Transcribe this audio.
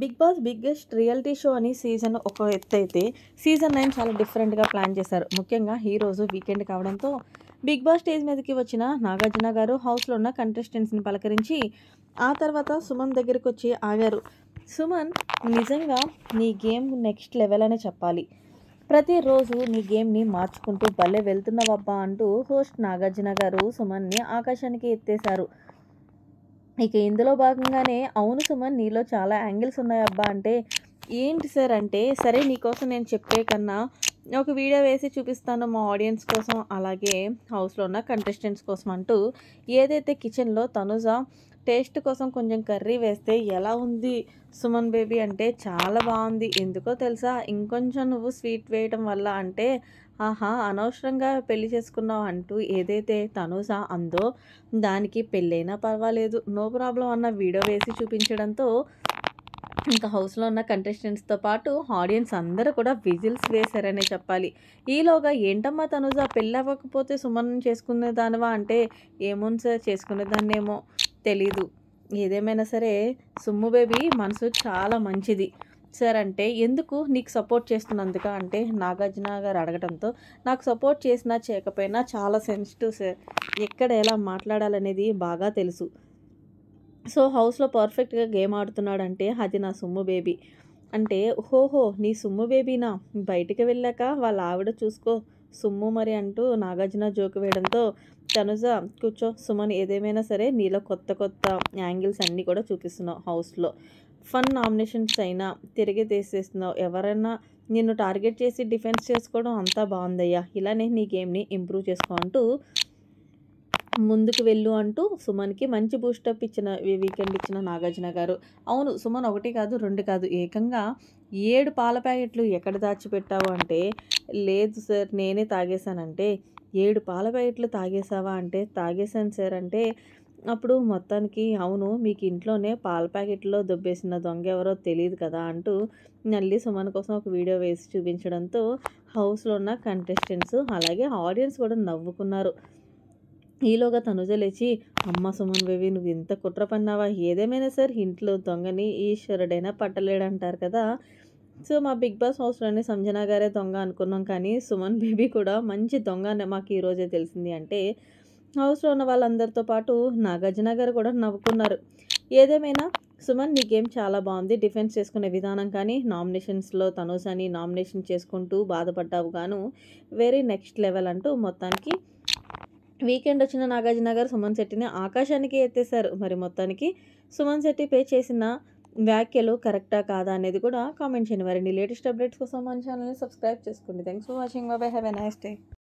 Big Boss biggest reality show అని season ఒక ఎత్తైతే, సీజన్ 9 చాలా డిఫరెంట్‌గా ప్లాన్ చేశారు. ముఖ్యంగా ఈరోజు వీకెండ్ కావడంతో బిగ్ బాస్ స్టేజ్ మీదకి వచ్చిన నాగార్జున గారు హౌస్‌లో ఉన్న కంటెస్టెంట్స్‌ని పలకరించి, ఆ తర్వాత సుమన్ దగ్గరికొచ్చి ఆగారు. సుమన్, నిజంగా నీ గేమ్ నెక్స్ట్ లెవెల్ అనే చెప్పాలి. ప్రతిరోజు నీ గేమ్‌ని మార్చుకుంటూ భలే వెళ్తున్నావబ్బా అంటూ హోస్ట్ నాగార్జున గారు సుమన్‌ని ఆకాశానికి ఎత్తేశారు. ఇక ఇందులో భాగంగానే అవును సుమన్, నీలో చాలా యాంగిల్స్ ఉన్నాయబ్బా అంటే, ఏంటి సార్ అంటే, సరే నీకోసం నేను చెప్పే కన్నా ఒక వీడియో వేసి చూపిస్తాను మా ఆడియన్స్ కోసం, అలాగే హౌస్లో ఉన్న కంటెస్టెంట్స్ కోసం అంటూ ఏదైతే కిచెన్లో తనుజ టేస్ట్ కోసం కొంచెం కర్రీ వేస్తే ఎలా ఉంది సుమన్ బేబీ అంటే, చాలా బాగుంది, ఎందుకో తెలుసా ఇంకొంచెం నువ్వు స్వీట్ వేయటం వల్ల అంటే, ఆహా అనవసరంగా పెళ్లి చేసుకున్నావు అంటూ ఏదైతే తనుజ అందో, దానికి పెళ్ళైనా పర్వాలేదు నో ప్రాబ్లం అన్న వీడియో వేసి చూపించడంతో ఇంకా హౌస్లో ఉన్న కంటెస్టెంట్స్తో పాటు ఆడియన్స్ అందరూ కూడా విజిల్స్ వేశారనే చెప్పాలి. ఈలోగా ఏంటమ్మా తనుజ, పెళ్ళి అవ్వకపోతే సుమన్ చేసుకునేదానివా అంటే, ఏమోను సార్ చేసుకునేదాన్నేమో తెలీదు, ఏదేమైనా సరే సుమ్ము బేబీ మనసు చాలా మంచిది సార్ అంటే, ఎందుకు నీకు సపోర్ట్ చేస్తున్నందుక అంటే నాగార్జున గారు అడగడంతో, నాకు సపోర్ట్ చేసినా చేయకపోయినా చాలా సెన్సిటివ్ సార్, ఎక్కడ ఎలా మాట్లాడాలనేది బాగా తెలుసు. సో హౌస్లో పర్ఫెక్ట్గా గేమ్ ఆడుతున్నాడంటే అది నా సుమ్ము బేబీ అంటే, ఓహోహో నీ సుమ్ము బేబీనా, బయటికి వెళ్ళాక వాళ్ళ ఆవిడ చూసుకో సుమ్ము మరి అంటూ నాగార్జున జోకు వేయడంతో, తనుజ కూర్చో సుమన్, ఏదేమైనా సరే నీలో కొత్త కొత్త యాంగిల్స్ అన్నీ కూడా చూపిస్తున్నావు హౌస్లో, ఫన్ నామినేషన్స్ అయినా తిరిగి తీసేస్తున్నావు, ఎవరైనా నిన్ను టార్గెట్ చేసి డిఫెన్స్ చేసుకోవడం అంతా బాగుందయ్యా, ఇలానే నీ గేమ్ని ఇంప్రూవ్ చేసుకో అంటూ ముందుకు వెళ్ళు అంటూ సుమన్కి మంచి బూస్టప్ ఇచ్చిన వీకెండ్ ఇచ్చిన నాగార్జున గారు. అవును సుమన్, ఒకటి కాదు రెండు కాదు, ఏకంగా 7 పాల ప్యాకెట్లు ఎక్కడ దాచిపెట్టావు అంటే, లేదు సార్ నేనే తాగేశానంటే, 7 పాల ప్యాకెట్లు తాగేసావా అంటే, తాగేశాను సార్ అంటే, అప్పుడు మొత్తానికి అవును మీకు ఇంట్లోనే పాల ప్యాకెట్లో దొబ్బేసిన దొంగ ఎవరో తెలియదు కదా అంటూ మళ్ళీ సుమన్ కోసం ఒక వీడియో వేసి చూపించడంతో హౌస్లో ఉన్న కంటెస్టెంట్స్ అలాగే ఆడియన్స్ కూడా నవ్వుకున్నారు. ఈలోగా తనుజ లేచి, అమ్మ సుమన్ బేబీ నువ్వు ఇంత కుట్ర పన్నావా, ఏదేమైనా సరే ఇంట్లో దొంగని ఈశ్వరుడైనా పట్టలేడంటారు కదా. సో మా బిగ్ బాస్ హౌస్లోనే సంజన గారే దొంగ అనుకున్నాం, కానీ సుమన్ బేబీ కూడా మంచి దొంగ అని మాకు ఈరోజే తెలిసింది అంటే, హౌస్లో ఉన్న వాళ్ళందరితో పాటు నాగార్జున గారు కూడా నవ్వుకున్నారు. ఏదేమైనా సుమన్, నీ గేమ్ చాలా బాగుంది, డిఫెన్స్ చేసుకునే విధానం కానీ నామినేషన్స్లో తనుజని నామినేషన్ చేసుకుంటూ బాధపడ్డావు గాను వెరీ నెక్స్ట్ లెవెల్ అంటూ మొత్తానికి వీకెండ్ వచ్చిన నాగార్జున గారు సుమన్ శెట్టిని ఆకాశానికి ఎత్తేశారు. మరి మొత్తానికి సుమన్ శెట్టి పే చేసిన వ్యాఖ్యలు కరెక్టా కాదా అనేది కూడా కామెంట్ చేయండి. మరిన్ని లేటెస్ట్ అప్డేట్స్ కోసం మన ఛానల్ని సబ్స్క్రైబ్ చేసుకోండి. Thanks for watching. Bye, have a nice day.